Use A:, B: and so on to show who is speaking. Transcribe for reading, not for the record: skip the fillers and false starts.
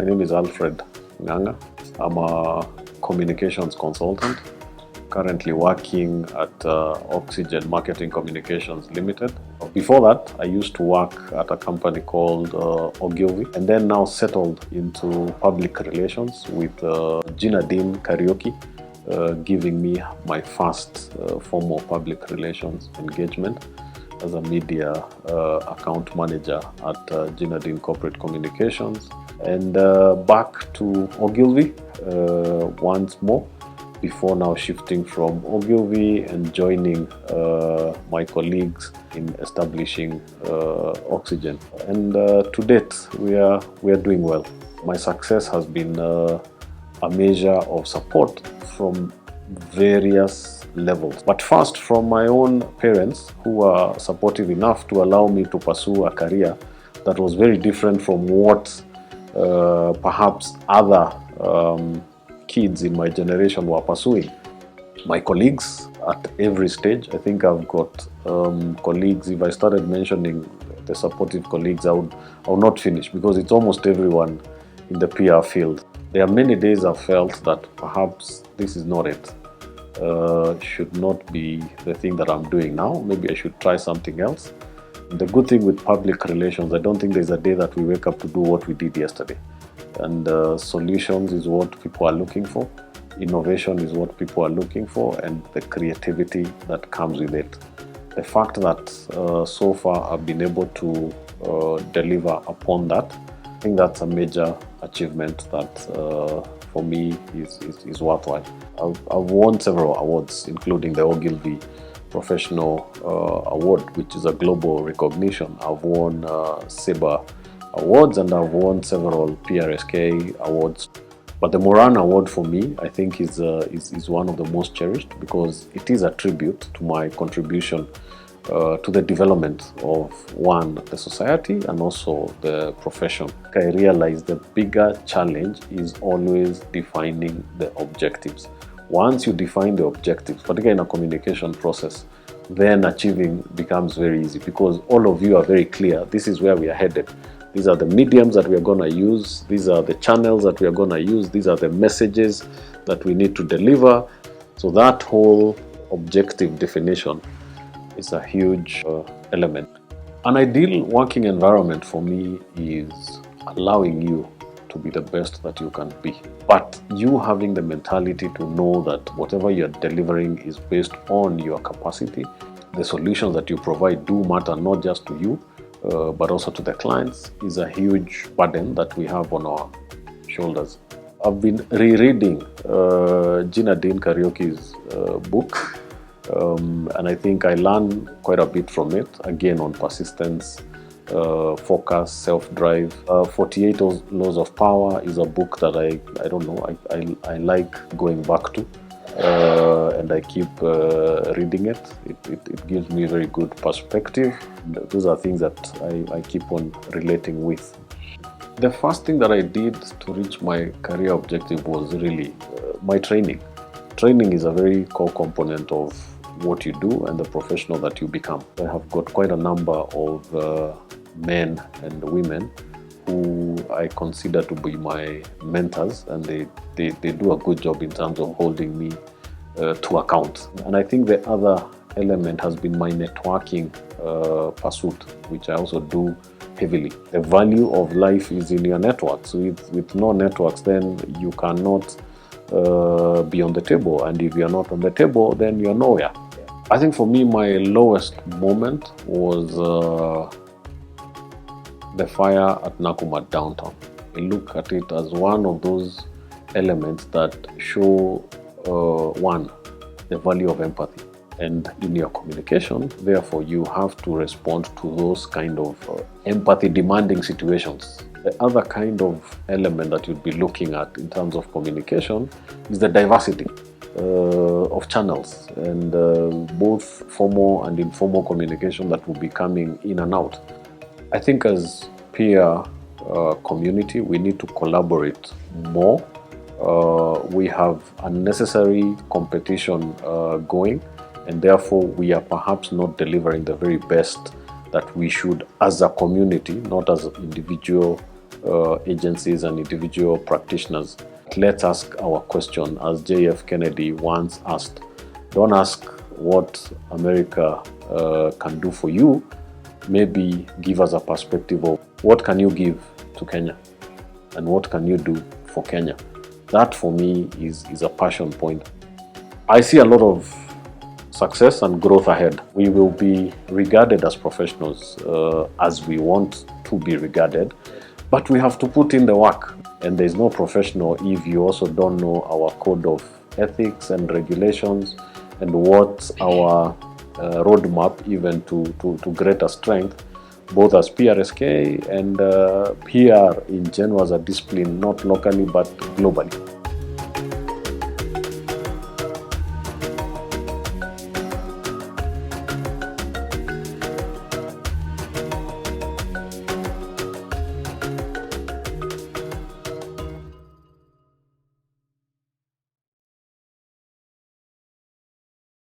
A: My name is Alfred. I'm a communications consultant, currently working at Oxygene Marketing Communications Limited. Before that, I used to work at a company called Ogilvy, and then now settled into public relations with Alfred Karaoke, giving me my first formal public relations engagement as a media account manager at Alfred Corporate Communications. And back to Ogilvy once more, before now shifting from Ogilvy and joining my colleagues in establishing Oxygene. And to date, we are doing well. My success has been a measure of support from various levels. But first, from my own parents, who are supportive enough to allow me to pursue a career that was very different from what perhaps other kids in my generation were pursuing. My colleagues at every stage, I think I've got colleagues, if I started mentioning the supportive colleagues, I would not finish, because it's almost everyone in the PR field. There are many days I've felt that perhaps this is not it. Should not be the thing that I'm doing now. Maybe I should try something else. The good thing with public relations, I don't think there's a day that we wake up to do what we did yesterday. And solutions is what people are looking for. Innovation is what people are looking for, and the creativity that comes with it. The fact that so far I've been able to deliver upon that, I think that's a major achievement that for me is worthwhile. I've won several awards, including the Ogilvy Professional Award, which is a global recognition. I've won SABRE awards, and I've won several PRSK awards. But the Moran Award for me, I think, is one of the most cherished, because it is a tribute to my contribution to the development of, one, the society and also the profession. I realized the bigger challenge is always defining the objectives. Once you define the objectives, particularly in a communication process, then achieving becomes very easy, because all of you are very clear. This is where we are headed. These are the mediums that we are going to use. These are the channels that we are going to use. These are the messages that we need to deliver. So that whole objective definition is a huge element. An ideal working environment for me is allowing you to be the best that you can be, but you having the mentality to know that whatever you're delivering is based on your capacity. The solutions that you provide do matter, not just to you, but also to the clients, is a huge burden that we have on our shoulders. I've been rereading Alfred Karaoke's book, and I think I learned quite a bit from it, again on persistence, focus, self-drive. 48 Laws of Power is a book that I like going back to, and I keep reading it. It gives me very good perspective. Those are things that I keep on relating with. The first thing that I did to reach my career objective was really my training. Training is a very core component of what you do and the professional that you become. I have got quite a number of men and women who I consider to be my mentors, and they do a good job in terms of holding me to account. And I think the other element has been my networking pursuit, which I also do heavily. The value of life is in your networks. With no networks, then you cannot be on the table, and if you're not on the table, then you're nowhere. I think for me, my lowest moment was the fire at Nakumatt downtown. I look at it as one of those elements that show, one, the value of empathy. And in your communication, therefore, you have to respond to those kind of empathy demanding situations. The other kind of element that you'd be looking at in terms of communication is the diversity of channels, and both formal and informal communication that will be coming in and out. I think as peer community, we need to collaborate more. We have unnecessary competition going, and therefore we are perhaps not delivering the very best that we should as a community, not as individual agencies and individual practitioners. Let's ask our question, as J.F. Kennedy once asked. Don't ask what America can do for you. Maybe give us a perspective of what can you give to Kenya and what can you do for Kenya. That for me is a passion point. I see a lot of success and growth ahead. We will be regarded as professionals as we want to be regarded, but we have to put in the work. And there's no professional if you also don't know our code of ethics and regulations and what's our roadmap even to greater strength, both as PRSK and PR in general as a discipline, not locally but globally.